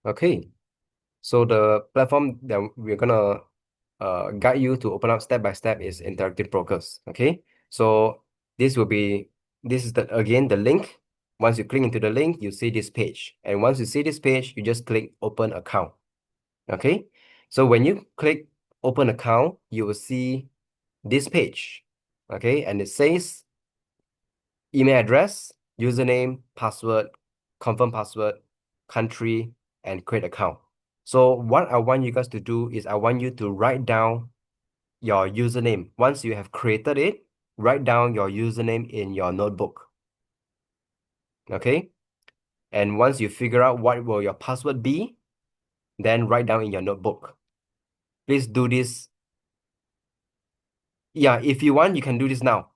Okay. So the platform that we're gonna guide you to open up step by step is Interactive Brokers. Okay. So this will be this is the again the link. Once you click into the link, you see this page. And once you see this page, you just click open account. Okay. So when you click open account, you will see this page. Okay, and it says email address, username, password, confirm password, country, and create account. So what I want you guys to do is I want you to write down your username. Once you have created it, write down your username in your notebook. Okay? And once you figure out what will your password be, then write down in your notebook. Please do this. Yeah, if you want, you can do this now.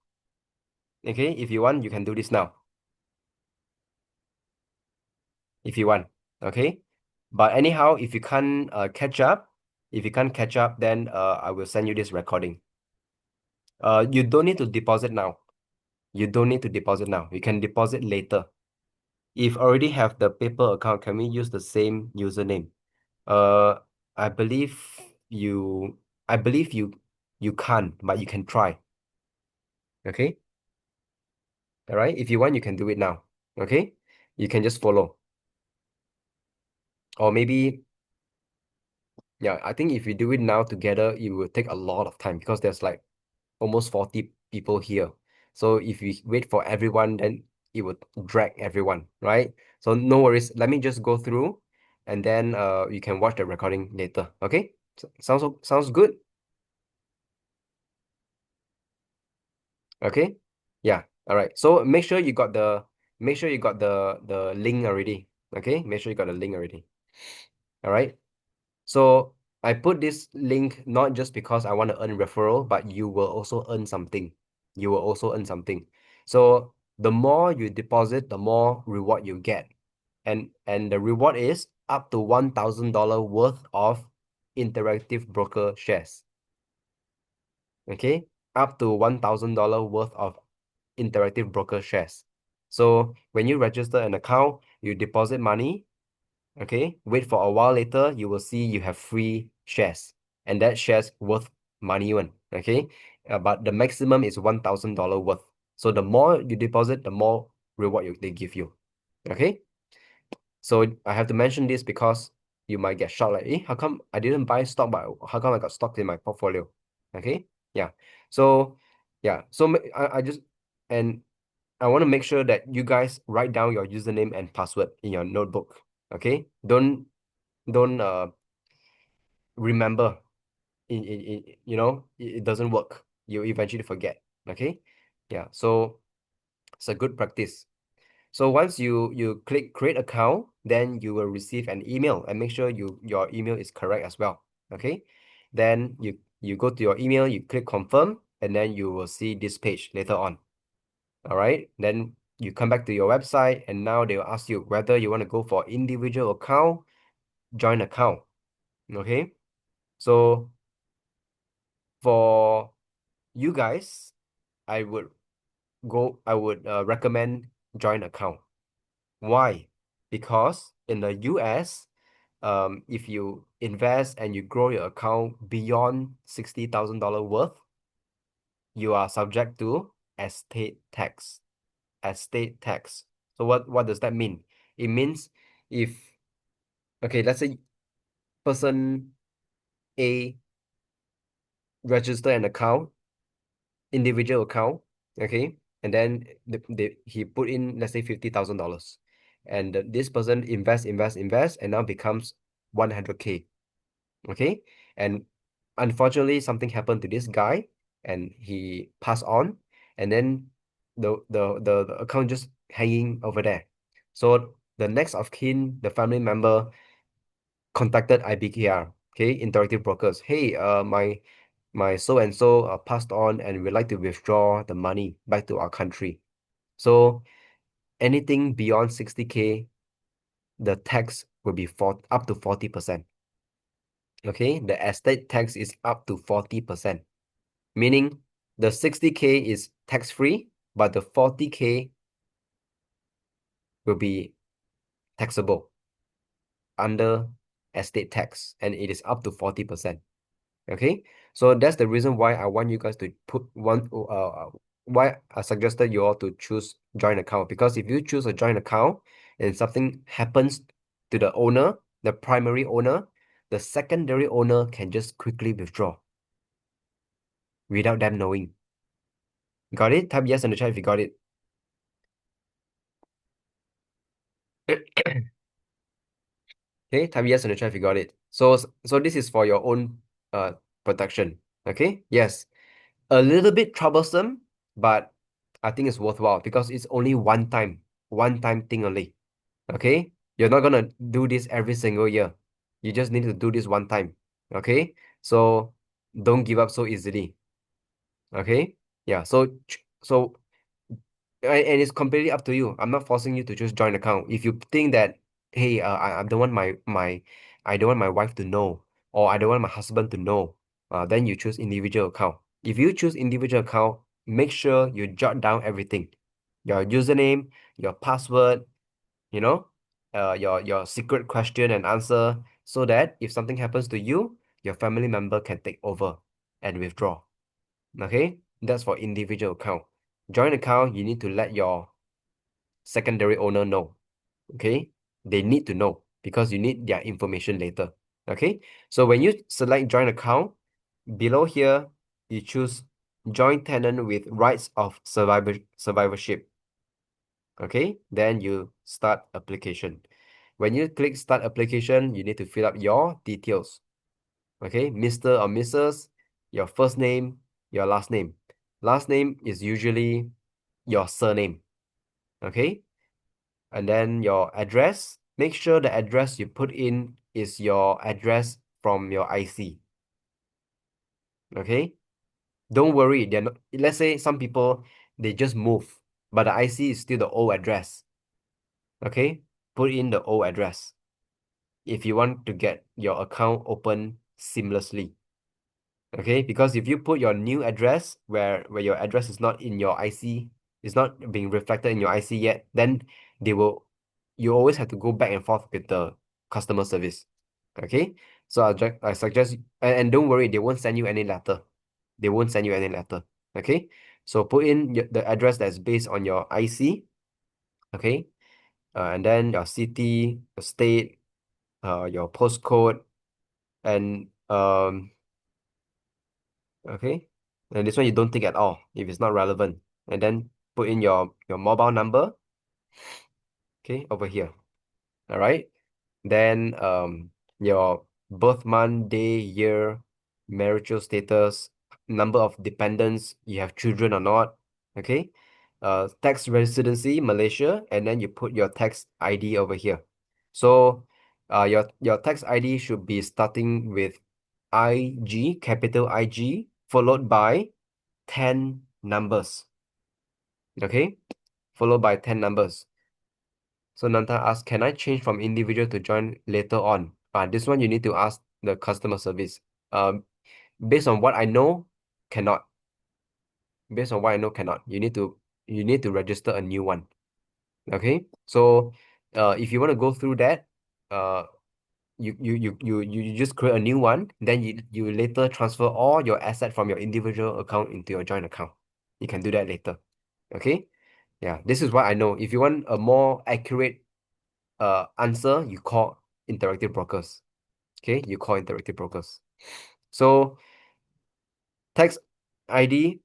Okay? If you want, you can do this now. If you want. Okay? But anyhow, if you can't catch up, then I will send you this recording. You don't need to deposit now. You don't need to deposit now. You can deposit later. If already have the paper account, can we use the same username? Uh, I believe you, I believe you can't, but you can try. Okay? All right. If you want, you can do it now. Okay? You can just follow. Or maybe, yeah, I think if you do it now together, it will take a lot of time because there's like almost 40 people here. So if we wait for everyone, then it would drag everyone, right? So no worries. Let me just go through and then you can watch the recording later. Okay? Sounds good? Okay? Yeah. All right. So make sure you got the link already. Okay? Make sure you got the link already. All right? So I put this link not just because I want to earn referral, but you will also earn something. You will also earn something. So the more you deposit, the more reward you get. And the reward is up to $1,000 worth of interactive broker shares. Okay? Up to $1,000 worth of interactive broker shares. So when you register an account, you deposit money. Okay, wait for a while later, you will see you have free shares, and that shares worth money one. Okay, but the maximum is $1,000 worth. So the more you deposit, the more reward they give you. Okay, so I have to mention this because you might get shocked like, how come I didn't buy stock, but how come I got stock in my portfolio? Okay, yeah. So yeah, so I just and I want to make sure that you guys write down your username and password in your notebook. Okay, don't remember it doesn't work. You eventually forget. Okay, yeah, so it's a good practice. So once you click create account, then you will receive an email, and make sure your email is correct as well. Okay, then you go to your email, you click confirm, and then you will see this page later on. All right, then you come back to your website, and now they will ask you whether you want to go for individual account, joint account. Okay, so for you guys, I would recommend joint account. Why? Because in the US, if you invest and you grow your account beyond $60,000 worth, you are subject to estate tax. Estate tax. So what does that mean? It means if okay, let's say person A register an account, individual account, okay, and then he put in, let's say, $50,000, and this person invest, and now becomes 100K, okay, and unfortunately something happened to this guy, and he passed on, and then the account just hanging over there. So the next of kin, the family member, contacted IBKR, okay, Interactive Brokers. Hey, my so and so passed on, and we'd like to withdraw the money back to our country. So anything beyond 60K, the tax will be up to 40%. Okay, the estate tax is up to 40%, meaning the 60K is tax free, but the 40K will be taxable. under estate tax, and it is up to 40%. Okay, so that's the reason why I want you guys to put why I suggested you all to choose joint account, because if you choose a joint account and something happens to the owner, the primary owner, the secondary owner can just quickly withdraw without them knowing. Got it? Type yes in the chat if you got it. Okay, type yes in the chat if you got it. So this is for your own protection. Okay, yes, a little bit troublesome, but I think it's worthwhile because it's only one time thing only. Okay, you're not gonna do this every single year. You just need to do this one time. Okay, so don't give up so easily. Okay, yeah. So and it's completely up to you. I'm not forcing you to choose joint account. If you think that, hey, I don't want I don't want my wife to know, or I don't want my husband to know, then you choose individual account. If you choose individual account, make sure you jot down everything, your username, your password, you know, your secret question and answer, so that if something happens to you, your family member can take over and withdraw. Okay, that's for individual account. Joint account, you need to let your secondary owner know. Okay, they need to know because you need their information later. Okay, so when you select joint account, below here you choose joint tenant with rights of survivorship. Okay, then you start application. When you click start application, you need to fill up your details. Okay, Mr. or Mrs., your first name, your last name. Last name is usually your surname. Okay, and then your address. Make sure the address you put in is your address from your IC. Okay, don't worry. They're not, let's say some people they just move, but the IC is still the old address. Okay, put in the old address if you want to get your account open seamlessly. Okay, because if you put your new address where your address is not in your IC, it's not being reflected in your IC yet, then they will you always have to go back and forth with the customer service. Okay, so I suggest and don't worry, they won't send you any letter. They won't send you any letter. Okay, so put in the address that's based on your IC. Okay, and then your city, your state, your postcode, and okay, and this one you don't tick at all if it's not relevant, and then put in your mobile number. Okay, over here. All right, then your birth month, day, year, marital status, number of dependents, you have children or not. Okay, tax residency Malaysia, and then you put your tax ID over here. So your tax ID should be starting with IG, capital IG, followed by 10 numbers. Okay, followed by 10 numbers. So Nanta asked, can I change from individual to joint later on? This one you need to ask the customer service. Based on what I know, cannot. Based on what I know, cannot. You need to register a new one. Okay. So if you want to go through that, uh you just create a new one, then you later transfer all your asset from your individual account into your joint account. You can do that later. Okay. Yeah, this is what I know. If you want a more accurate answer, you call interactive brokers. Okay, you call interactive brokers. So tax ID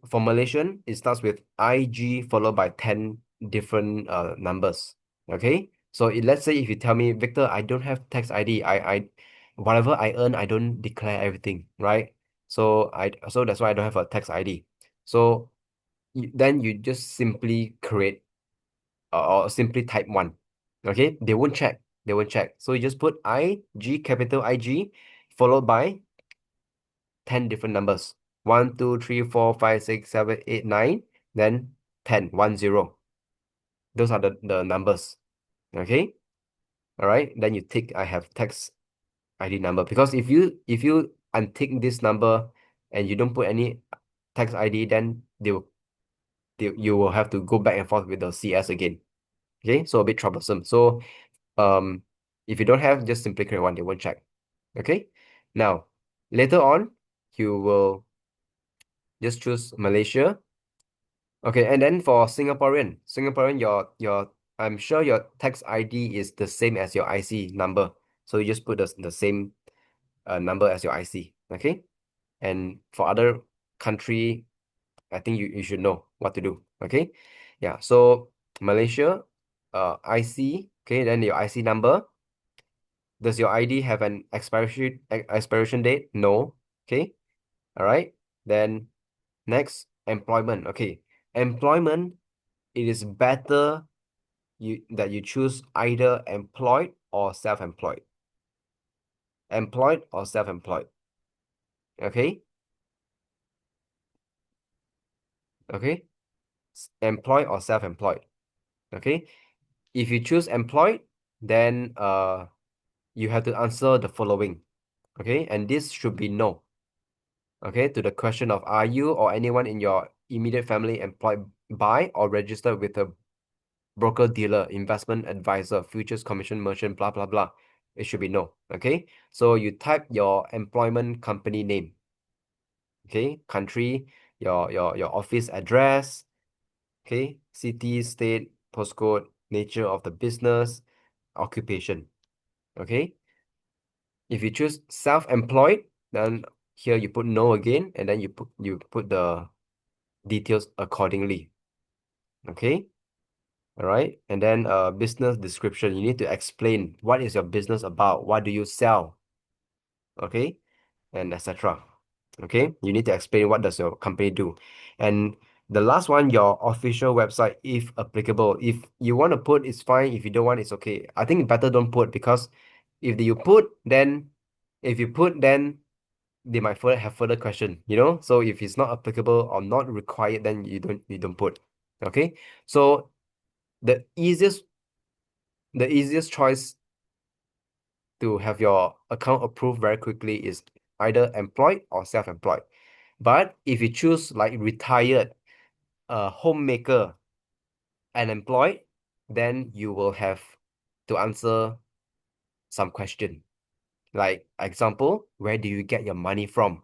for Malaysian, it starts with IG followed by 10 different numbers. Okay, so let's say if you tell me, Victor, I don't have tax ID, I whatever I earn, I don't declare everything, right? So that's why I don't have a tax ID. So then you just simply create or simply type one. Okay, they won't check. They won't check. So you just put IG, capital IG, followed by 10 different numbers. 1, 2, 3, 4, 5, 6, 7, 8, 9, then 10, 1, 0. Those are the numbers. Okay. All right. Then you tick I have tax ID number, because if you untick this number and you don't put any tax ID, then you will have to go back and forth with the CS again. Okay, so a bit troublesome. So If you don't have, just simply create one, they won't check. Okay. Now, later on, you will just choose Malaysia. Okay, and then for Singaporean, your I'm sure your tax ID is the same as your IC number. So you just put the same number as your IC. Okay. And for other country, I think you should know what to do. Okay. Yeah. So Malaysia, IC, okay, then your IC number. Does your ID have an expiration date? No. Okay. All right. Then next, employment. Okay. Employment, it is better that you choose either employed or self-employed. Employed or self-employed. Okay. Okay. Employed or self-employed. Okay. If you choose employed, then you have to answer the following. Okay. And this should be no. Okay. To the question of, are you or anyone in your immediate family employed by or registered with a broker, dealer, investment advisor, futures commission merchant, blah, blah, blah. It should be no. Okay. So you type your employment company name. Okay. Country, your office address. Okay. City, state, postcode, nature of the business, occupation. Okay. If you choose self-employed, then here you put no again, and then you put the details accordingly. Okay. All right. And then business description. You need to explain what is your business about, what do you sell, okay, and etc. Okay. You need to explain what does your company do. And the last one, your official website, if applicable. If you want to put, it's fine. If you don't want, it's okay. I think better don't put, because if you put, then they might have further question, So if it's not applicable or not required, then you don't put. Okay. So the easiest the easiest choice to have your account approved very quickly is either employed or self-employed. But if you choose like retired, homemaker, and employed, then you will have to answer some question. Like example, where do you get your money from?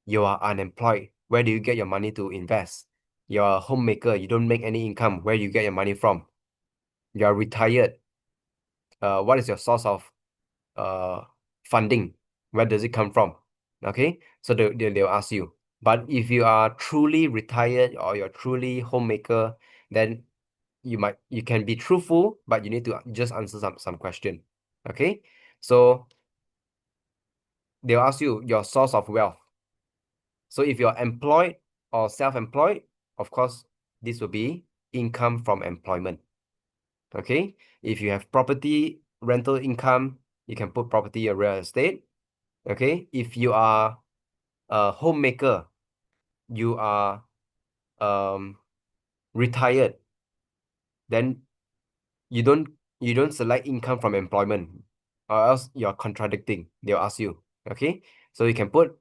You are unemployed. Where do you get your money to invest? You're a homemaker. You don't make any income. Where do you get your money from? You are retired. What is your source of uh funding? Where does it come from? Okay, so they'll ask you. But if you are truly retired or you're truly homemaker, then you can be truthful, but you need to just answer some question. Okay, so they'll ask you your source of wealth. So if you're employed or self-employed, of course this will be income from employment. Okay, if you have property rental income, you can put property or real estate. Okay, if you are a homemaker, you are retired, then you don't select income from employment, or else you're contradicting. They'll ask you. Okay, so you can put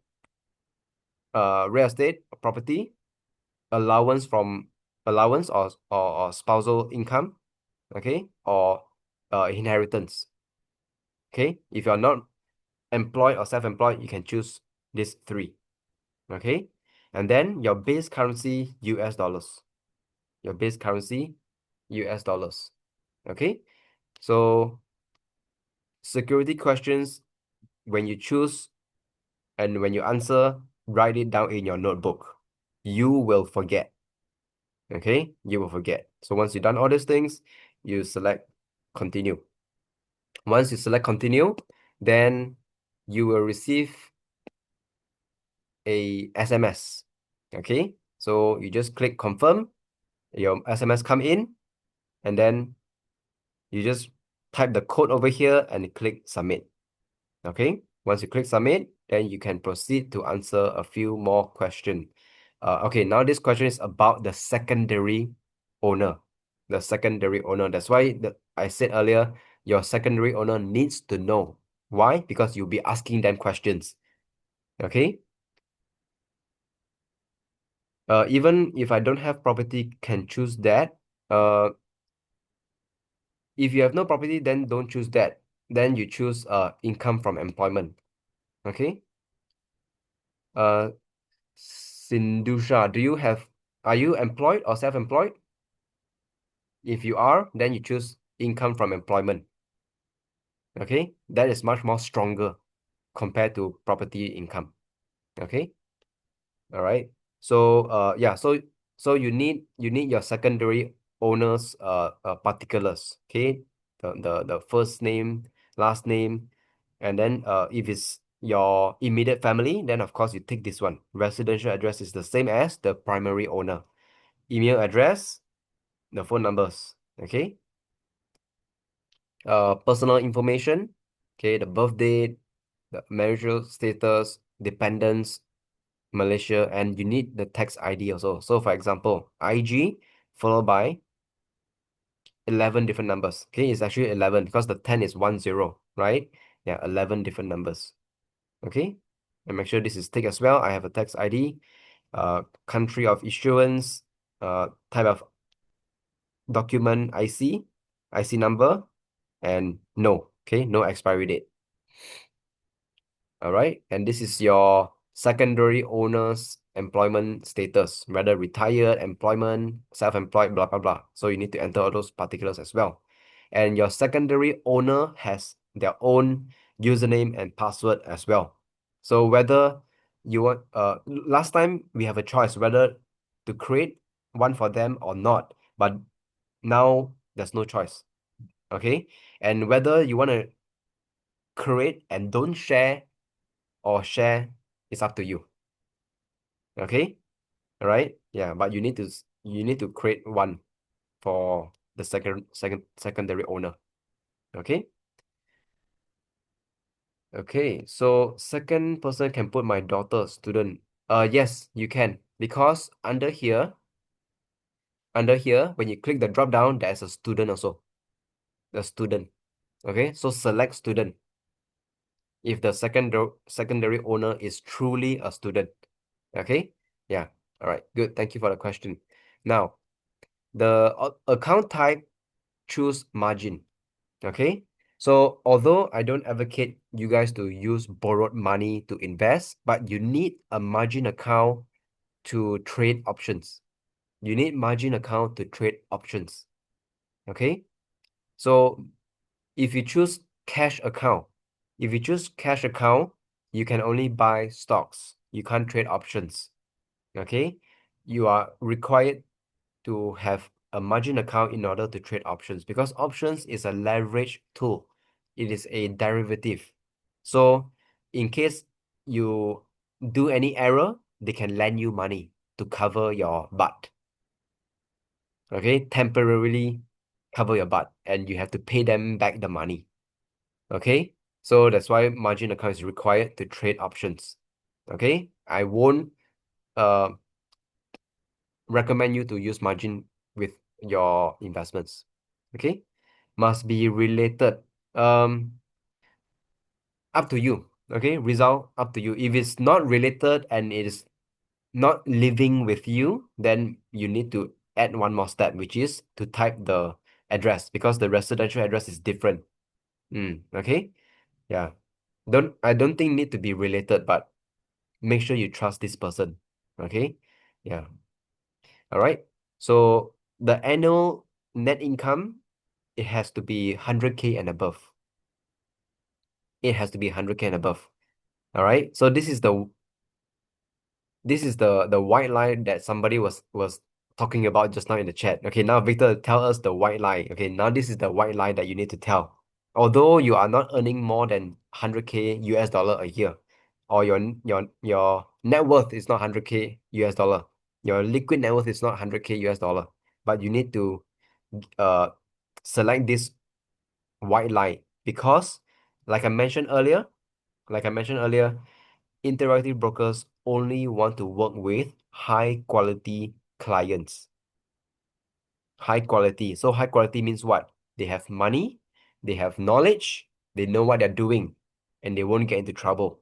real estate property, allowance or spousal income. Okay, or inheritance. Okay, if you're not employed or self-employed, you can choose these three. Okay, and then your base currency, US dollars. Your base currency, US dollars. Okay, so security questions, when you choose and when you answer, write it down in your notebook. You will forget. Okay, you will forget. So once you've done all these things, you select continue. Once you select continue, then you will receive a SMS. Okay, so you just click confirm, your SMS come in, and then you just type the code over here and click submit. Okay, once you click submit, then you can proceed to answer a few more questions. Okay, now this question is about the secondary owner. The secondary owner. That's why I said earlier, your secondary owner needs to know. Why? Because you'll be asking them questions. Okay. Even if I don't have property, can choose that. If you have no property, then don't choose that. then you choose income from employment. Okay. Uh, Sindusha, are you employed or self-employed? If you are, then you choose income from employment. Okay, that is much more stronger compared to property income. Okay, all right. So yeah, so you need your secondary owners particulars. Okay, the first name, last name, and then if it's your immediate family, then of course you take this one. Residential address is the same as the primary owner. Email address, the phone numbers. Okay. Personal information. Okay, the birth date, the marital status, dependents, Malaysia, and you need the tax ID also. So for example, IG followed by 11 different numbers. Okay, it's actually 11 because the 10 is 10, right? Yeah, 11 different numbers. Okay, and make sure this is tick as well. I have a tax ID, country of issuance, type of document IC number, and no. Okay, no expiry date. All right. And this is your secondary owner's employment status, whether retired, employment, self-employed, blah, blah, blah. So you need to enter all those particulars as well. And your secondary owner has their own username and password as well. So whether you want, last time we have a choice whether to create one for them or not, but now there's no choice. Okay. And whether you want to create and don't share or share is up to you. Okay, all right, yeah, but you need to create one for the secondary owner. Okay. Okay, so second person can put my daughter student. Yes, you can, because under here when you click the drop down, there's a student also, the student. Okay, so select student if the secondary owner is truly a student. Okay, yeah, all right, good, thank you for the question. Now, the account type, choose margin. Okay, so although I don't advocate you guys to use borrowed money to invest, but you need a margin account to trade options. You need margin account to trade options. Okay, so if you choose cash account, you can only buy stocks. You can't trade options. Okay, you are required to have a margin account in order to trade options, because options is a leverage tool. It is a derivative. So in case you do any error, they can lend you money to cover your butt. Okay, temporarily cover your butt, and you have to pay them back the money. Okay, so that's why margin account is required to trade options. Okay, I won't uh recommend you to use margin with your investments. Okay, must be related. Um, Up to you. Okay, result up to you. If it's not related and it is not living with you, then you need to add one more step, which is to type the address, because the residential address is different. Okay, yeah. I don't think need to be related, but make sure you trust this person. Okay, yeah. All right. So the annual net income, it has to be 100K and above. It has to be 100K and above. All right. So this is the white line that somebody was talking about just now in the chat. Okay, now Victor, tell us the white line. Okay, now this is the white line that you need to tell. Although you are not earning more than 100K US dollar a year, or your net worth is not 100K US dollar, your liquid net worth is not 100K US dollar, but you need to uh select this white line, because like I mentioned earlier, interactive brokers only want to work with high quality clients. High quality. So high quality means what? They have money, they have knowledge, they know what they're doing, and they won't get into trouble.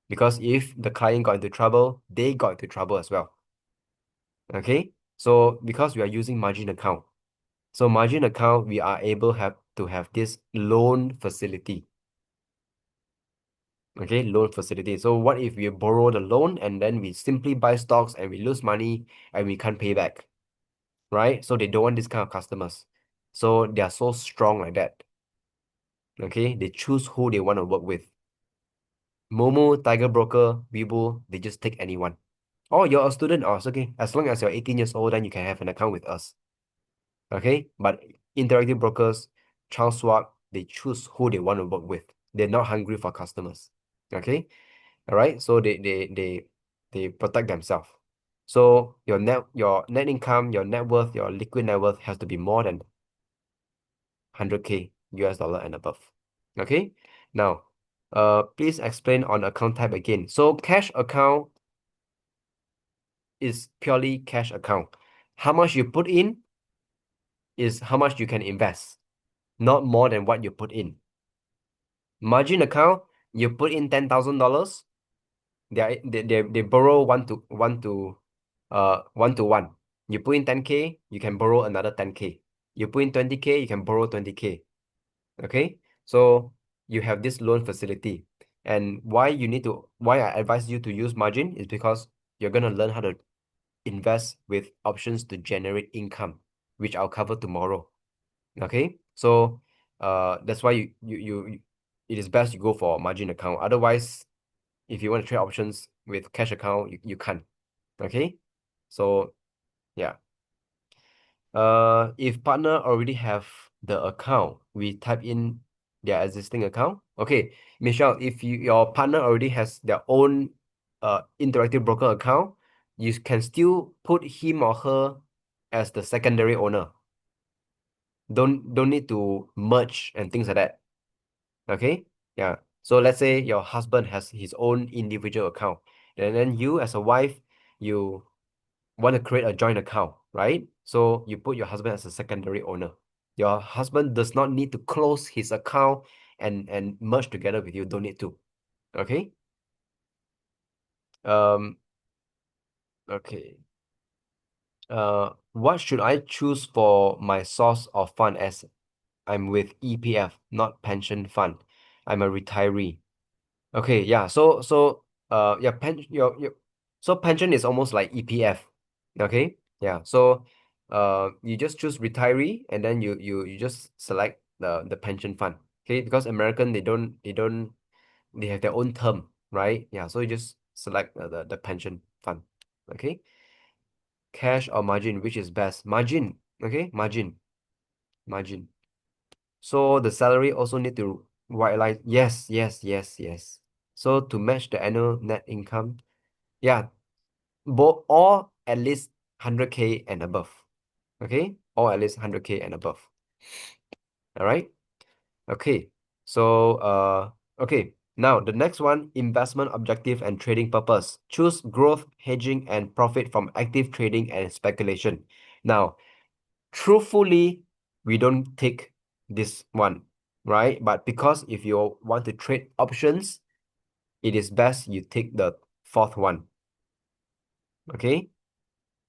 Because if the client got into trouble, they got into trouble as well. Okay? So because we are using margin account. So margin account, we are able to have this loan facility. Okay, loan facility. So what if we borrow the loan and then we simply buy stocks and we lose money and we can't pay back, right? So they don't want this kind of customers. So they are so strong like that. Okay, they choose who they want to work with. Momo, Tiger Broker, Weibo, they just take anyone. Oh, you're a student. Oh, it's okay. As long as you're 18 years old, then you can have an account with us. Okay, but interactive brokers, Charles Schwab, they choose who they want to work with. They're not hungry for customers. Okay, all right. So they protect themselves. So your net income, your net worth, your liquid net worth has to be more than 100K US dollar and above. Okay. Now, please explain on account type again. So cash account is purely cash account. How much you put in is how much you can invest, not more than what you put in. Margin account, you put in $10,000, they borrow one to one. You put in 10K, you can borrow another 10K. You put in 20K, you can borrow 20K. Okay, so you have this loan facility. And why I advise you to use margin is because you're gonna learn how to invest with options to generate income, which I'll cover tomorrow. Okay, so that's why it is best you go for margin account. Otherwise, if you want to trade options with cash account, you can't. Okay, so yeah. If partner already have the account, we type in their existing account. Okay, Michelle, if your partner already has their own interactive broker account, you can still put him or her as the secondary owner. Don't need to merge and things like that. Okay, yeah. So let's say your husband has his own individual account, and then you as a wife, you want to create a joint account, right? So you put your husband as a secondary owner. Your husband does not need to close his account and merge together with you. Don't need to. Okay. Um. Okay. What should I choose for my source of fund as I'm with EPF, not pension fund. I'm a retiree. Okay, yeah. Yeah, so pension is almost like EPF. Okay? Yeah. So you just choose retiree and then you just select the pension fund. Okay? Because American they have their own term, right? Yeah, so you just select the pension fund. Okay? Cash or margin, which is best? Margin. Okay? Margin. Margin. So the salary also need to white line. Yes, yes, yes, yes. So to match the annual net income, yeah, both or at least 100K and above. Okay, or at least 100K and above. All right. Okay. So okay. Now the next one, investment objective and trading purpose. Choose growth, hedging, and profit from active trading and speculation. Now, truthfully, we don't take this one, right? But because if you want to trade options, it is best you take the fourth one. Okay?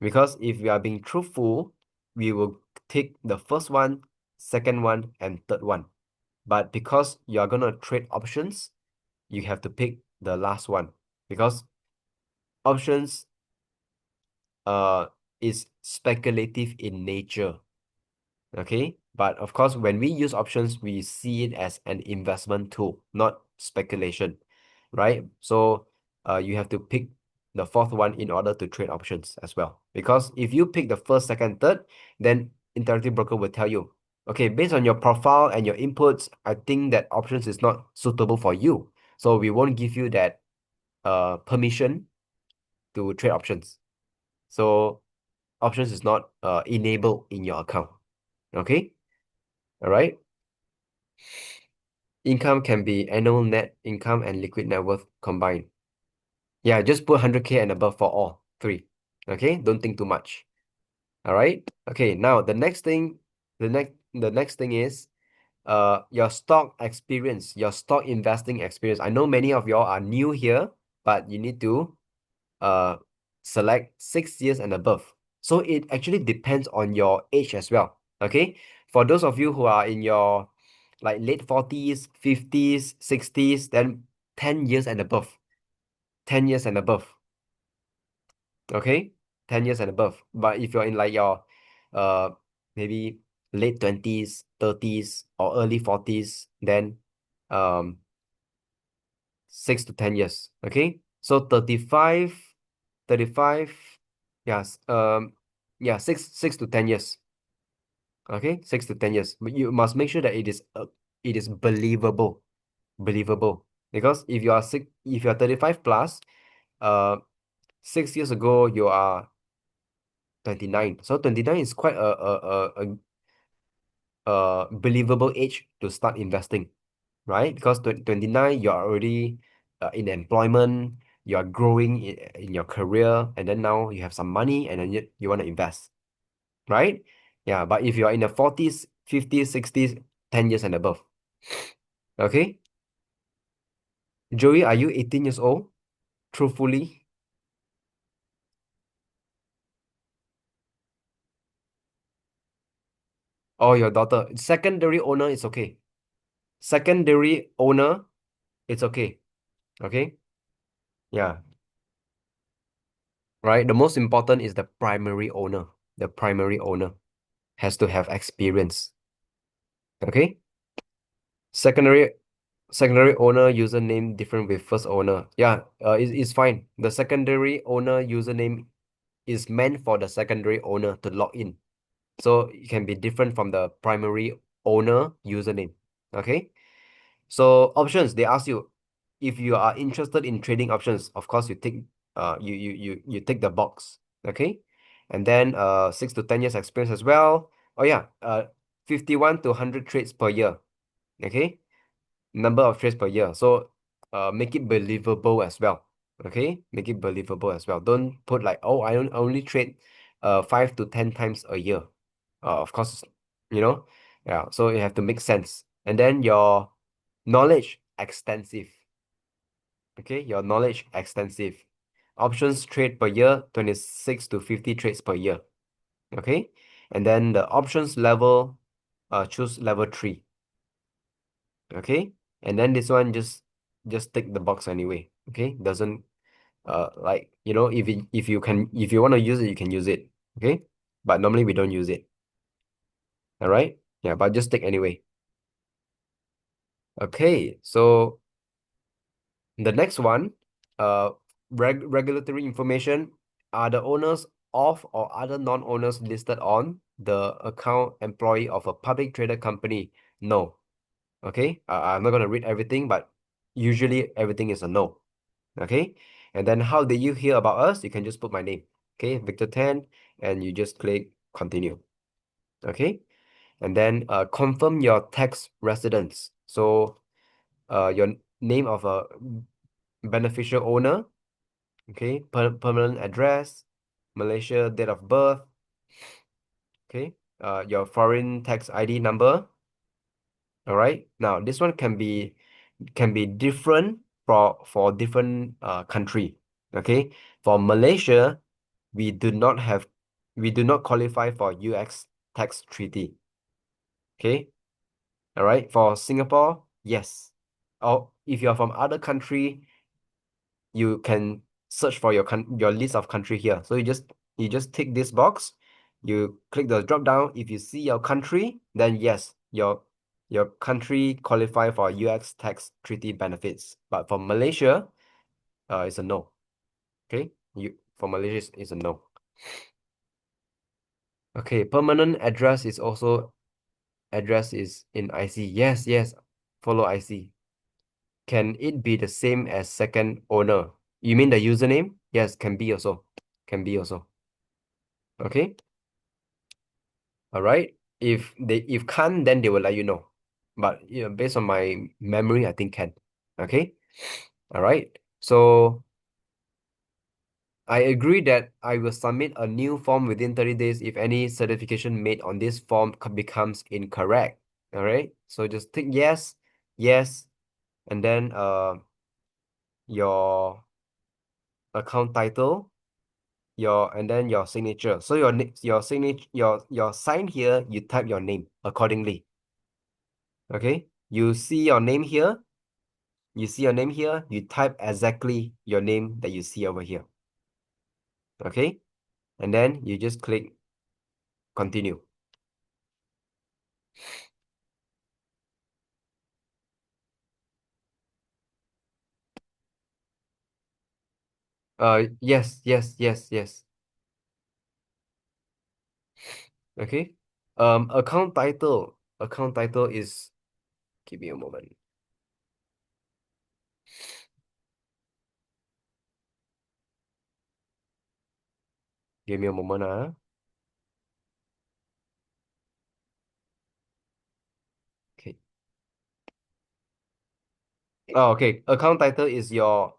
Because if we are being truthful, we will take the first one, second one, and third one. But because you are gonna trade options, you have to pick the last one. Because options is speculative in nature. Okay, but of course, when we use options, we see it as an investment tool, not speculation, right? So you have to pick the fourth one in order to trade options as well. Because if you pick the first, second, third, then Interactive Broker will tell you, okay, based on your profile and your inputs, I think that options is not suitable for you. So we won't give you that permission to trade options. So options is not enabled in your account. Okay. All right. Income can be annual net income and liquid net worth combined. Yeah, just put 100K and above for all three. Okay, don't think too much. All right. Okay, now the next thing is your stock experience, your stock investing experience. I know many of y'all are new here, but you need to uh select 6 years and above. So it actually depends on your age as well. Okay. For those of you who are in your like late 40s, 50s, 60s, then 10 years and above. 10 years and above. Okay? 10 years and above. But if you're in like your uh maybe late 20s, 30s, or early 40s, then um 6 to 10 years. Okay? So 35, yes, yeah, six to 10 years. Okay, 6 to 10 years. But you must make sure that it is believable. Believable. Because if you are 35 plus, uh 6 years ago you are 29. So 29 is quite a believable age to start investing, right? Because 29 you are already in employment, you are growing in your career, and then now you have some money and then you want to invest, right? Yeah, but if you are in the 40s, 50s, 60s, 10 years and above. Okay? Joey, are you 18 years old? Truthfully? Or your daughter? Secondary owner is okay. Secondary owner, it's okay. Okay? Yeah. Right? The most important is the primary owner. The primary owner has to have experience. Okay? Secondary secondary owner username different with first owner. Yeah, it's fine. The secondary owner username is meant for the secondary owner to log in. So it can be different from the primary owner username. Okay. So options, they ask you if you are interested in trading options, of course you tick the box. Okay. And then 6 to 10 years experience as well. Oh yeah, 51 to 100 trades per year. Okay. Number of trades per year. So make it believable as well. Okay, make it believable as well. Don't put like, oh, I only trade 5 to 10 times a year. Of course, you know, yeah. So you have to make sense. And then your knowledge extensive. Okay, your knowledge extensive. Options trade per year, 26 to 50 trades per year. Okay, and then the options level, choose level 3. Okay, and then this one just tick the box anyway. Okay, doesn't like, if you want to use it, you can use it. Okay, but normally we don't use it. All right, yeah, but just tick anyway. Okay, so the next one, uh regulatory information. Are the owners of or other non-owners listed on the account employee of a public traded company? No. Okay, I'm not going to read everything, but usually everything is a no. Okay, and then how did you hear about us? You can just put my name. Okay, Victor Tan, and you just click continue. Okay, and then confirm your tax residence. So your name of a beneficial owner. Okay, permanent address, Malaysia, date of birth. Okay, your foreign tax ID number. All right, now this one can be different for different country. Okay, for Malaysia, we do not have we do not qualify for UX tax treaty. Okay, all right. For Singapore, yes. Or if you're from other country, you can search for your list of country here. So you just tick this box, you click the drop down. If you see your country, then yes, your country qualify for UX tax treaty benefits. But for Malaysia, it's a no. Okay, for Malaysia it's a no. Okay, permanent address is also address is in IC. Yes, yes, follow IC. Can it be the same as second owner? You mean the username? Yes, can be also. Can be also. Okay. All right. If can't, then they will let you know. But based on my memory, I think can. Okay. All right. So I agree that I will submit a new form within 30 days if any certification made on this form becomes incorrect. All right. So just tick yes, yes, and then your account title, and then your signature. So your signature, your sign here, you type your name accordingly. Okay. You see your name here. You see your name here, you type exactly your name that you see over here. Okay? And then you just click continue. Yes, yes, yes, yes. Okay. Account title. Account title is, give me a moment. Give me a moment, Okay. Oh, okay. Account title is your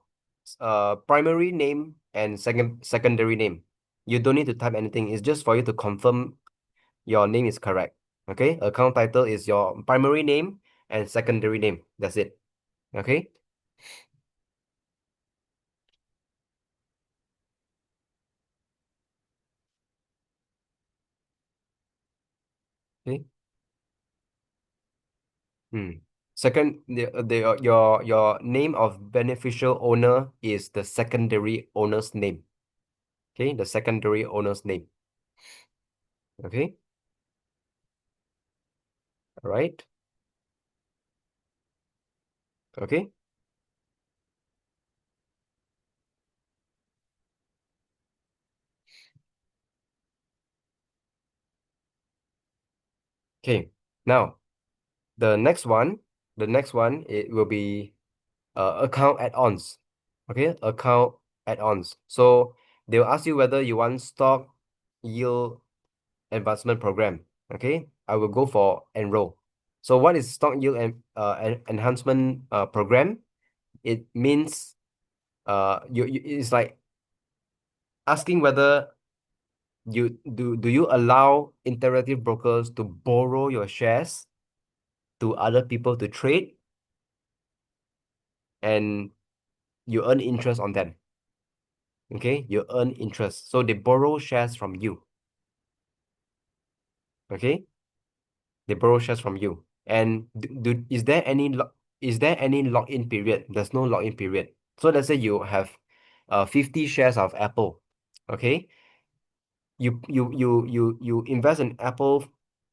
primary name and secondary name. You don't need to type anything. It's just for you to confirm your name is correct. Okay. Account title is your primary name and secondary name. That's it. Okay. Okay. Second, your name of beneficial owner is the secondary owner's name. Okay, the secondary owner's name. Okay, all right. Okay, okay. Now the next one, it will be account add-ons. Okay, account add-ons. So they'll ask you whether you want stock yield advancement program. Okay, I will go for enroll. So what is stock yield and enhancement program? It means it's like asking whether do you allow interactive brokers to borrow your shares to other people to trade and you earn interest on them. Okay, you earn interest. So they borrow shares from you. Okay, they borrow shares from you. And is there any lock-in period? There's no lock-in period. So let's say you have 50 shares of Apple. Okay, you invest in Apple,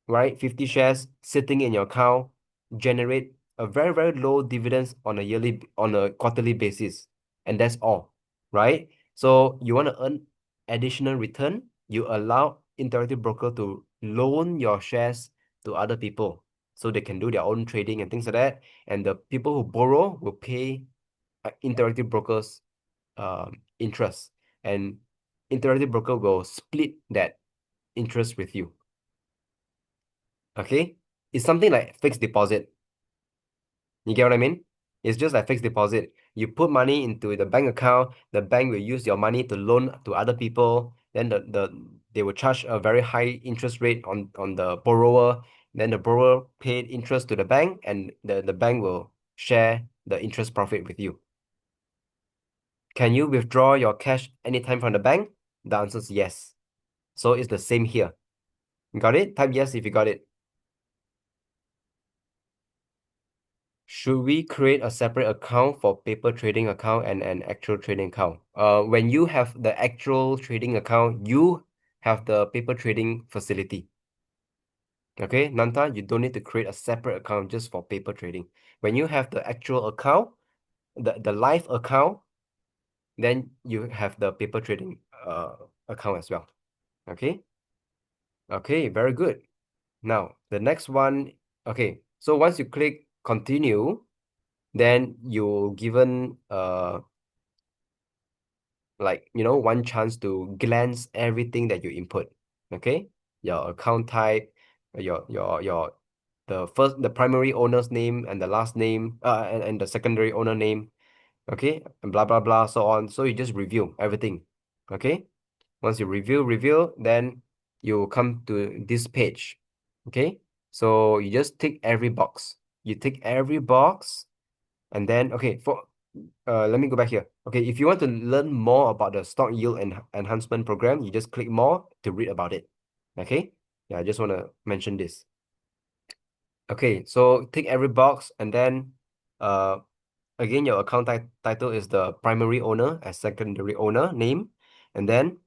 right? 50 shares sitting in your account, generate a very, very low dividends on a quarterly basis. And that's all, right? So you want to earn additional return, you allow interactive broker to loan your shares to other people so they can do their own trading and things like that. And the people who borrow will pay interactive brokers interest, and interactive broker will split that interest with you. Okay, it's something like fixed deposit. You get what I mean? It's just like fixed deposit. You put money into the bank account, the bank will use your money to loan to other people, then they will charge a very high interest rate on the borrower, then the borrower paid interest to the bank, and the bank will share the interest profit with you. Can you withdraw your cash anytime from the bank? The answer is yes. So it's the same here. Got it? Type yes if you got it. Should we create a separate account for paper trading account and an actual trading account? When you have the actual trading account, you have the paper trading facility. Okay, Nanta, you don't need to create a separate account just for paper trading. When you have the actual account, the live account, then you have the paper trading account as well. Okay. Okay, very good. Now, the next one, okay, so once you click continue, then you're given like one chance to glance everything that you input. Okay, your account type, your the primary owner's name and the last name, and the secondary owner name. Okay, and blah blah blah, so on. So you just review everything. Okay, once you review, then you come to this page. Okay, so you just tick every box. You tick every box, and then okay, for let me go back here. Okay, if you want to learn more about the stock yield and enhancement program, you just click more to read about it. Okay, yeah, I just want to mention this. Okay, so tick every box, and then again, your account title is the primary owner as secondary owner name, and then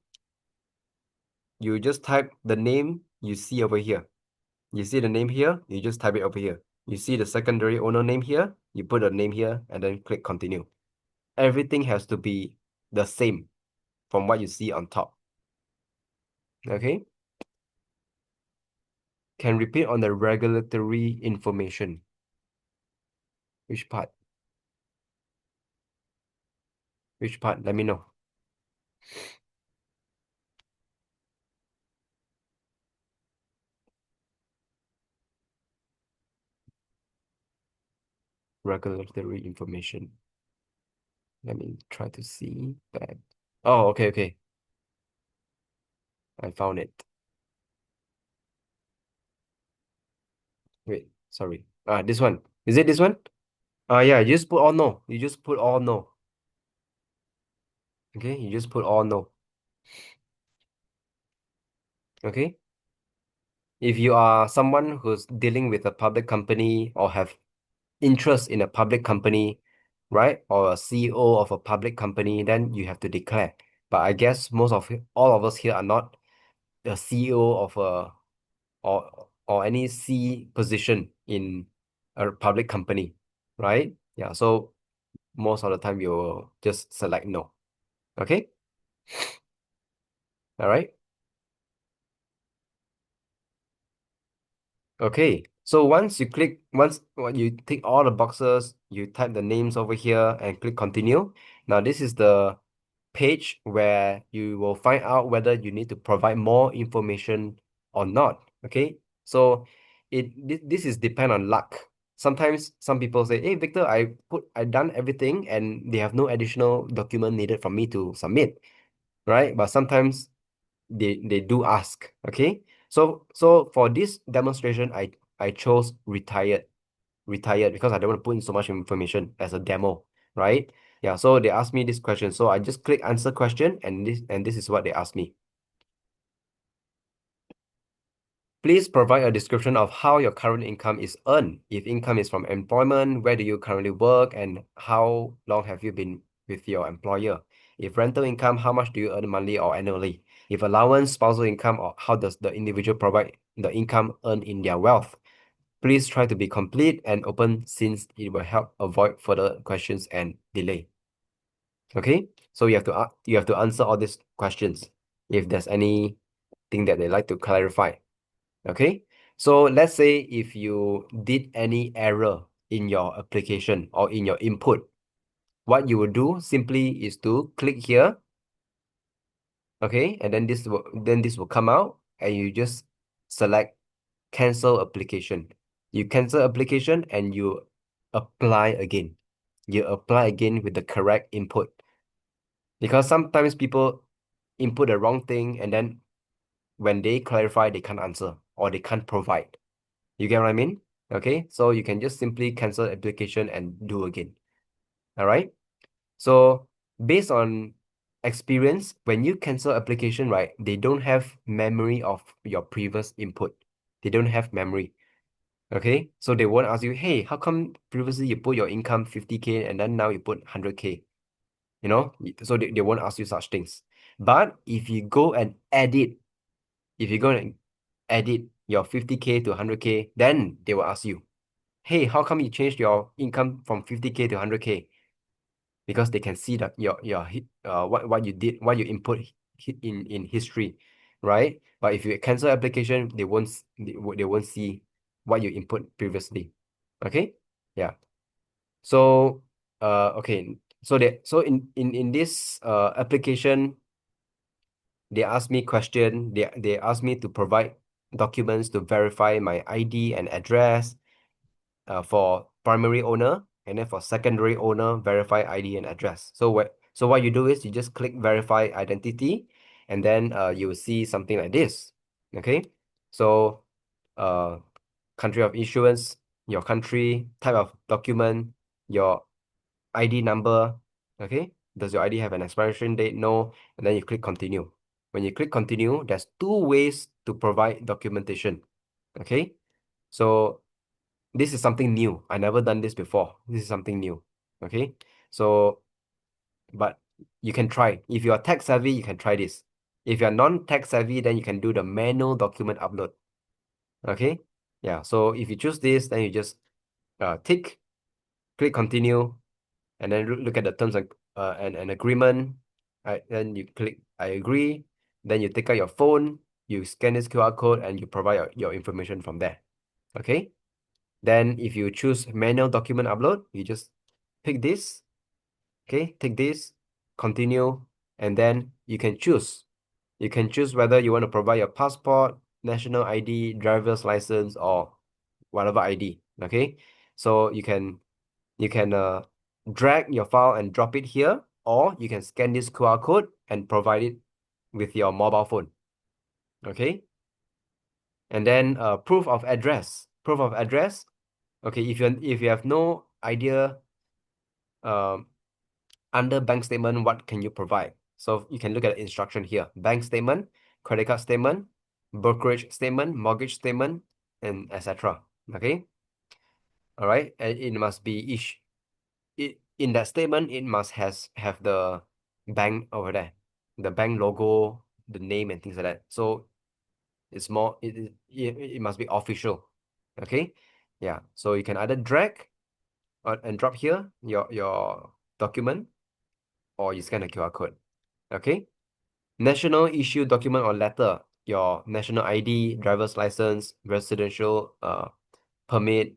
you just type the name you see over here. You see the name here, you just type it over here. You see the secondary owner name here, you put a name here and then click continue. Everything has to be the same from what you see on top. Okay? Can repeat on the regulatory information. Which part? Which part? Let me know. Regulatory information. Let me try to see that. Oh, okay, okay. I found it. Wait, sorry. This one. Is it this one? Yeah, you just put all no. You just put all no. Okay, you just put all no. Okay. If you are someone who's dealing with a public company or have interest in a public company, right? Or a CEO of a public company, then you have to declare. But I guess all of us here are not the CEO of a or any C position in a public company, right? Yeah, so most of the time you'll just select no. Okay? All right. Okay. So once when you tick all the boxes, you type the names over here and click continue. Now this is the page where you will find out whether you need to provide more information or not. Okay. So this is depend on luck. Sometimes some people say, "Hey Victor, I done everything and they have no additional document needed from me to submit." Right? But sometimes they do ask. Okay. So for this demonstration, I chose retired because I don't want to put in so much information as a demo, right? Yeah, so they asked me this question. So I just click answer question and this is what they asked me. Please provide a description of how your current income is earned. If income is from employment, where do you currently work and how long have you been with your employer? If rental income, how much do you earn monthly or annually? If allowance, spousal income, or how does the individual provide the income earned in their wealth? Please try to be complete and open since it will help avoid further questions and delay. Okay, so you have to answer all these questions if there's anything that they like to clarify. Okay, so let's say if you did any error in your application or in your input, what you will do simply is to click here, okay, and then this will come out and you just select cancel application. You cancel application and you apply again. You apply again with the correct input because sometimes people input the wrong thing and then when they clarify, they can't answer or they can't provide. You get what I mean? Okay, so you can just simply cancel application and do again. All right. So based on experience, when you cancel application, right, they don't have memory of your previous input. They don't have memory. Okay, so they won't ask you, hey, how come previously you put your income 50K and then now you put 100K? You know, so they won't ask you such things. But if you go and edit, if you go and edit your 50K to 100K, then they will ask you, hey, how come you changed your income from 50K to 100K? Because they can see that what you did, what you input in history, right? But if you cancel application, they won't see what you input previously. Okay? Yeah. So okay. So in this application, they asked me question. They asked me to provide documents to verify my ID and address for primary owner, and then for secondary owner, verify ID and address. So what you do is you just click verify identity, and then you will see something like this. Okay, so uh, country of issuance, your country, type of document, your ID number. Okay, does your ID have an expiration date? No, and then you click continue. When you click continue, there's two ways to provide documentation. Okay, so this is something new. I never done this before. This is something new. Okay, so but you can try. If you are tech savvy, you can try this. If you're non-tech savvy, then you can do the manual document upload. Okay, yeah. So if you choose this, then you just tick, click continue, and then look at the terms and agreement. Right, then you click I agree. Then you take out your phone, you scan this QR code, and you provide your information from there. Okay. Then if you choose manual document upload, you just pick this. Okay, take this, continue, and then you can choose. You can choose whether you want to provide your passport, national ID, driver's license, or whatever ID. Okay, so you can drag your file and drop it here, or you can scan this QR code and provide it with your mobile phone. Okay, and then proof of address. Proof of address. Okay, if you have no idea um under bank statement, what can you provide? So you can look at the instruction here. Bank statement, credit card statement, brokerage statement, mortgage statement, and etc. Okay. All right. And it must be in that statement, it must have the bank over there, the bank logo, the name and things like that. So it's more it must be official. Okay. Yeah. So you can either drag and drop here your document, or you scan the QR code. Okay. National issue document or letter, your national ID, driver's license, residential permit,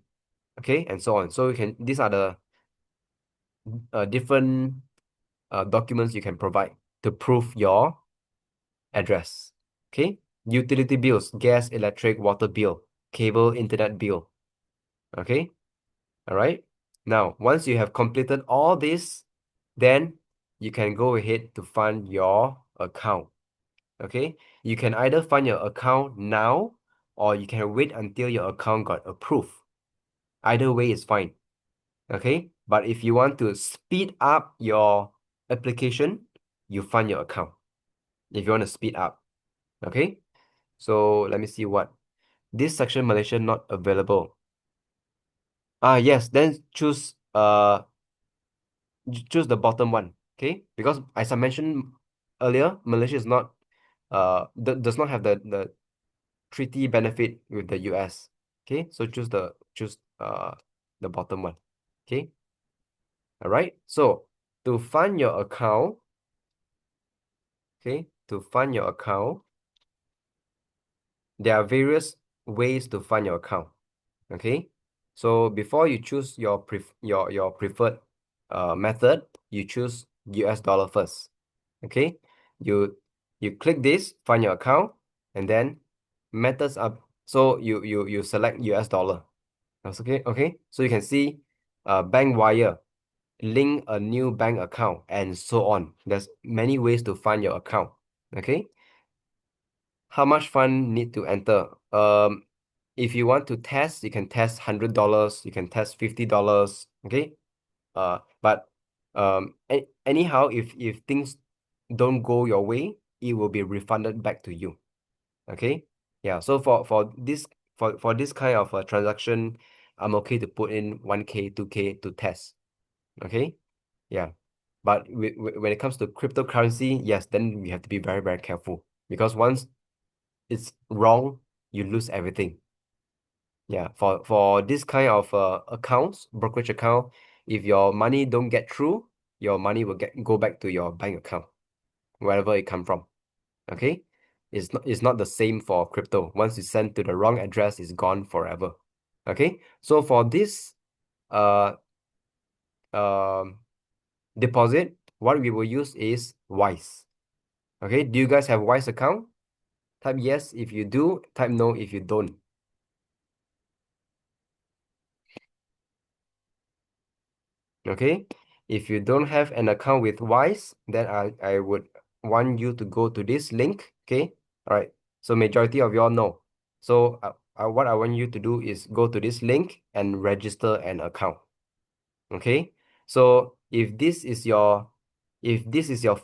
okay, and so on. So you can these are the different documents you can provide to prove your address. Okay. Utility bills, gas, electric, water bill, cable, internet bill. Okay. All right. Now, once you have completed all this, then you can go ahead to fund your account. Okay, you can either fund your account now, or you can wait until your account got approved. Either way is fine. Okay, but if you want to speed up your application, you fund your account. If you want to speed up. Okay, so let me see what this section Malaysia not available. Yes, then choose the bottom one. Okay, because as I mentioned earlier, Malaysia is not does not have the treaty benefit with the US. Okay, so choose the bottom one. Okay, all right. So to fund your account, okay, to fund your account, there are various ways to fund your account. Okay, so before you choose your preferred method, you choose US dollar first. Okay, you you click this fund your account, and then methods are so you select US dollar. That's okay. Okay. So you can see bank wire, link a new bank account, and so on. There's many ways to fund your account. Okay. How much fund need to enter? If you want to test, you can test $100, you can test $50. Okay. But anyhow, if things don't go your way, it will be refunded back to you. Okay. Yeah. So for this kind of a transaction, I'm okay to put in 1K, 2K to test. Okay. Yeah. But when it comes to cryptocurrency, yes, then we have to be very, very careful, because once it's wrong, you lose everything. Yeah. For this kind of accounts, brokerage account, if your money don't get through, your money will go back to your bank account, wherever it come from. Okay. It's not the same for crypto. Once you send to the wrong address, it's gone forever. Okay. So for this uh um deposit, what we will use is Wise. Okay. Do you guys have Wise account? Type yes if you do, type no if you don't. Okay. If you don't have an account with Wise, then I would want you to go to this link. Okay. All right. So majority of y'all know. So what I want you to do is go to this link and register an account. Okay. So if this is your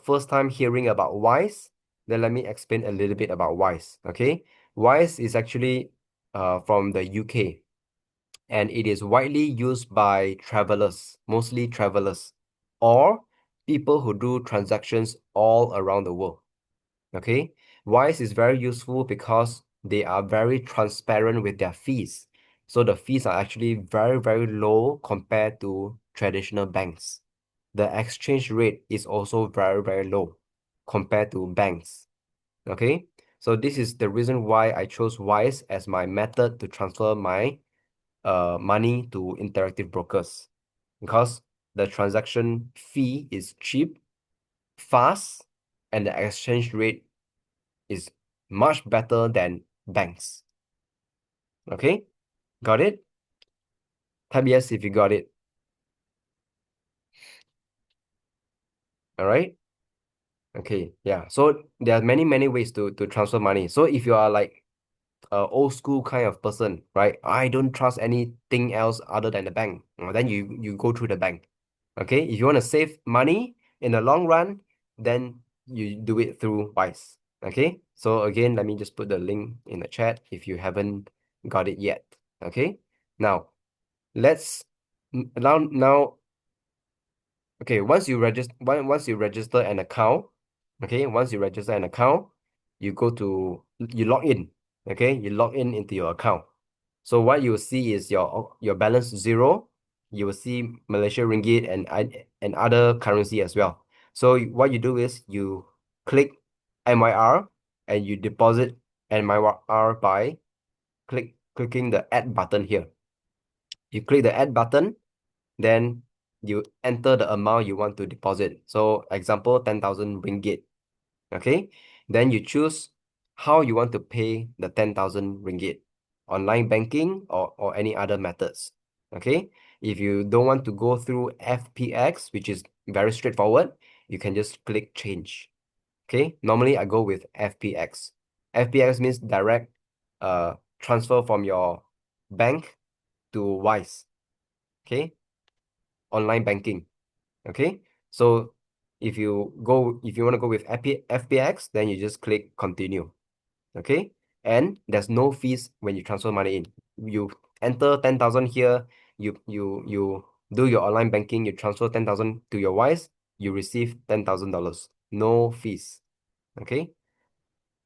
first time hearing about Wise, then let me explain a little bit about Wise. Okay. Wise is actually from the UK. and it is widely used by travelers, mostly travelers, or people who do transactions all around the world. Okay, Wise is very useful because they are very transparent with their fees. So the fees are actually very, very low compared to traditional banks. The exchange rate is also very, very low compared to banks. Okay, so this is the reason why I chose Wise as my method to transfer my money to interactive brokers, because the transaction fee is cheap, fast, and the exchange rate is much better than banks. Okay, got it? Type yes if you got it. All right. Okay, yeah. So there are many, many ways to transfer money. So if you are like old school kind of person, right? I don't trust anything else other than the bank. Then you go through the bank. Okay, if you want to save money in the long run, then you do it through Wise. Okay, so again, let me just put the link in the chat if you haven't got it yet. Okay, now let's now okay, once you register an account, okay, once you register an account, you go to you log in, okay, you log in into your account. So what you will see is your balance zero. You will see Malaysia ringgit and other currency as well. So what you do is you click MYR and you deposit MYR by clicking the add button here. You click the add button, then you enter the amount you want to deposit. So example, 10,000 ringgit. Okay. Then you choose how you want to pay the 10,000 ringgit, online banking or any other methods. Okay. If you don't want to go through FPX, which is very straightforward, you can just click change. Okay. Normally I go with FPX. FPX means direct transfer from your bank to Wise. Okay. Online banking. Okay, so if you want to go with FPX, then you just click continue. Okay, and there's no fees when you transfer money in. You enter 10,000 here, you do your online banking, you transfer 10,000 to your Wise, you receive $10,000. No fees. Okay,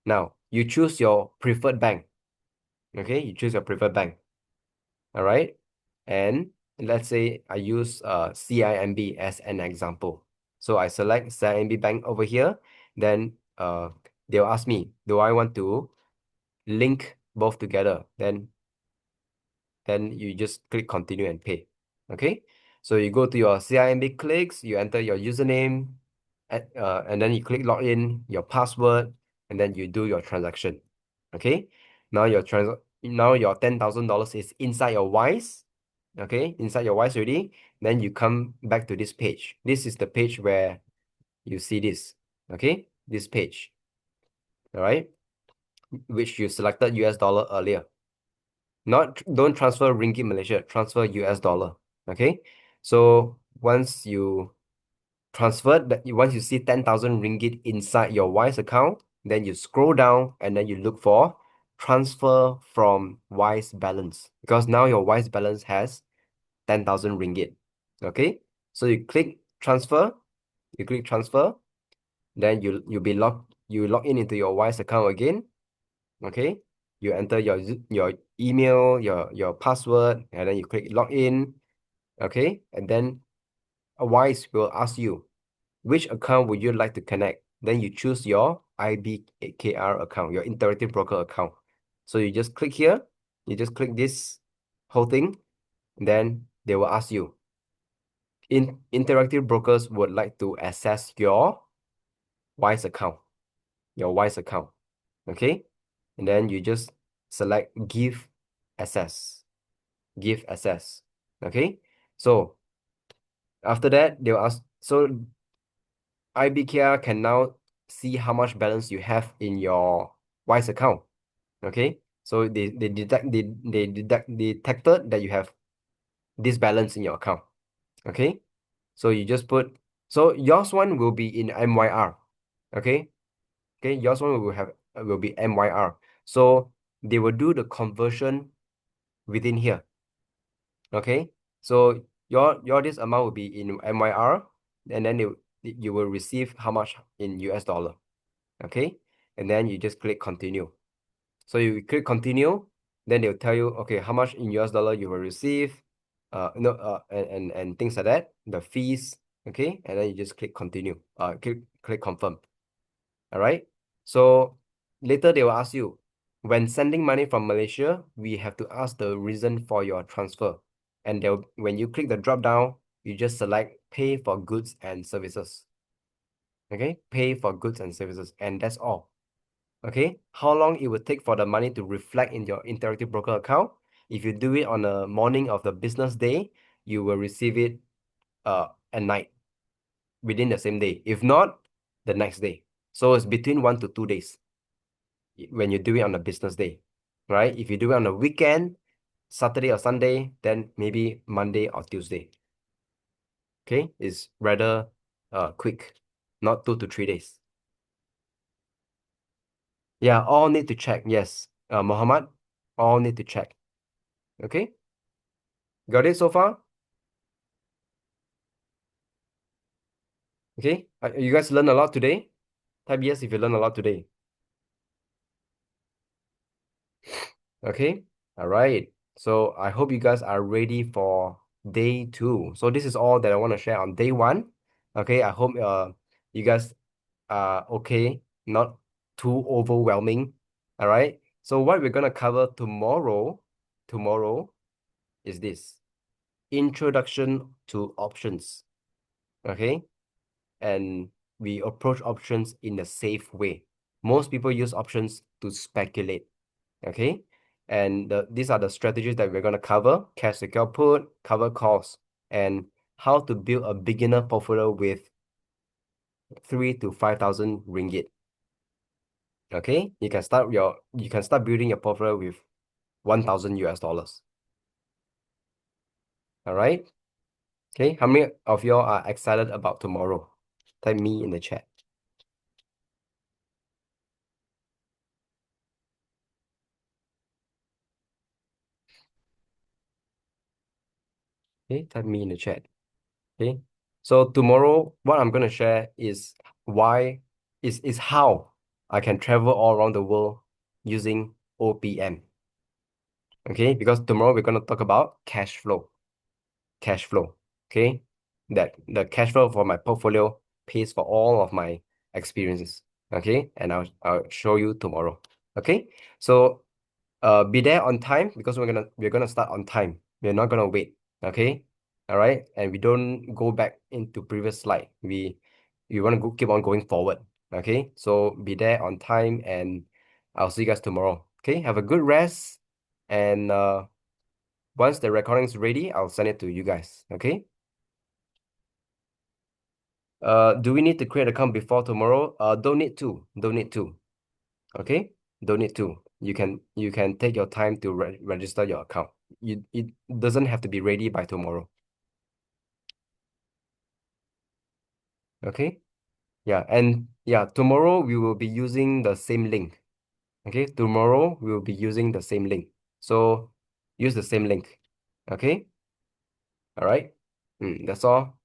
now you choose your preferred bank. Okay, you choose your preferred bank. All right, and let's say I use CIMB as an example. So I select CIMB Bank over here. Then they'll ask me, do I want to link both together? Then you just click continue and pay. Okay. So you go to your CIMB clicks, you enter your username, and then you click login, your password, and then you do your transaction. Okay. Now your $10,000 is inside your Wise. Okay, inside your Wise already. Then you come back to this page. This is the page where you see this. Okay, this page. All right, which you selected US dollar earlier. Don't transfer ringgit Malaysia, transfer US dollar. Okay, so once you once you see 10,000 ringgit inside your Wise account, then you scroll down and then you look for transfer from Wise balance, because now your Wise balance has 10,000 ringgit. Okay, so you click transfer, then you log in into your Wise account again. Okay, you enter your email, your password, and then you click login. Okay, and then a Wise will ask you which account would you like to connect. Then you choose your IBKR account, your interactive broker account. So you just click here, you just click this whole thing, then they will ask you, interactive brokers would like to access your Wise account, okay? And then you just select give access, okay? So after that, they'll ask, so IBKR can now see how much balance you have in your Wise account, okay? So they detected that you have this balance in your account, okay? So you just put, so yours one will be in MYR, okay? Okay, yours one will be MYR. So they will do the conversion within here. Okay, so your this amount will be in MYR, and then you will receive how much in US dollar. Okay, and then you just click continue. So you click continue, then they'll tell you, okay, how much in US dollar you will receive, no, and things like that, the fees, okay, and then you just click continue, click confirm. All right. So later they will ask you, when sending money from Malaysia, we have to ask the reason for your transfer. And they'll when you click the drop down, you just select pay for goods and services. Okay, pay for goods and services, and that's all. Okay, how long it will take for the money to reflect in your interactive broker account? If you do it on the morning of the business day, you will receive it at night within the same day. If not, the next day. So it's between 1 to 2 days when you do it on a business day, right? If you do it on a weekend, Saturday or Sunday, then maybe Monday or Tuesday. Okay, it's rather quick, not 2 to 3 days. Yeah, all need to check. Yes, Muhammad, all need to check. Okay, got it so far? Okay, you guys learn a lot today? Type yes if you learn a lot today. Okay, all right. So I hope you guys are ready for day two. So this is all that I want to share on day one. Okay, I hope you guys are okay, not too overwhelming. All right. So what we're gonna cover tomorrow is this introduction to options. Okay, and we approach options in a safe way. Most people use options to speculate. Okay, and these are the strategies that we're going to cover: cash secure put, cover calls, and how to build a beginner portfolio with 3 to 5,000 ringgit. Okay, you can start building your portfolio with 1,000 US dollars. All right. Okay, how many of y'all are excited about tomorrow? Type me in the chat. Okay, type me in the chat. Okay. So tomorrow, what I'm gonna share is why is how I can travel all around the world using OPM. Okay, because tomorrow we're gonna talk about cash flow. Cash flow. Okay. That the cash flow for my portfolio pays for all of my experiences. Okay, and I'll show you tomorrow. Okay. So be there on time because we're gonna start on time. We're not gonna wait. Okay. All right. And we don't go back into previous slide. We want to keep on going forward. Okay. So be there on time and I'll see you guys tomorrow. Okay. Have a good rest. And once the recording is ready, I'll send it to you guys. Okay. Do we need to create account before tomorrow? Don't need to. Don't need to. Okay, don't need to. You can take your time to register your account. It doesn't have to be ready by tomorrow. Okay. Yeah, and yeah, tomorrow we will be using the same link. Okay, tomorrow we will be using the same link. So use the same link. Okay. All right. That's all.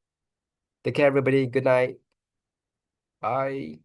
Take care, everybody. Good night. Bye.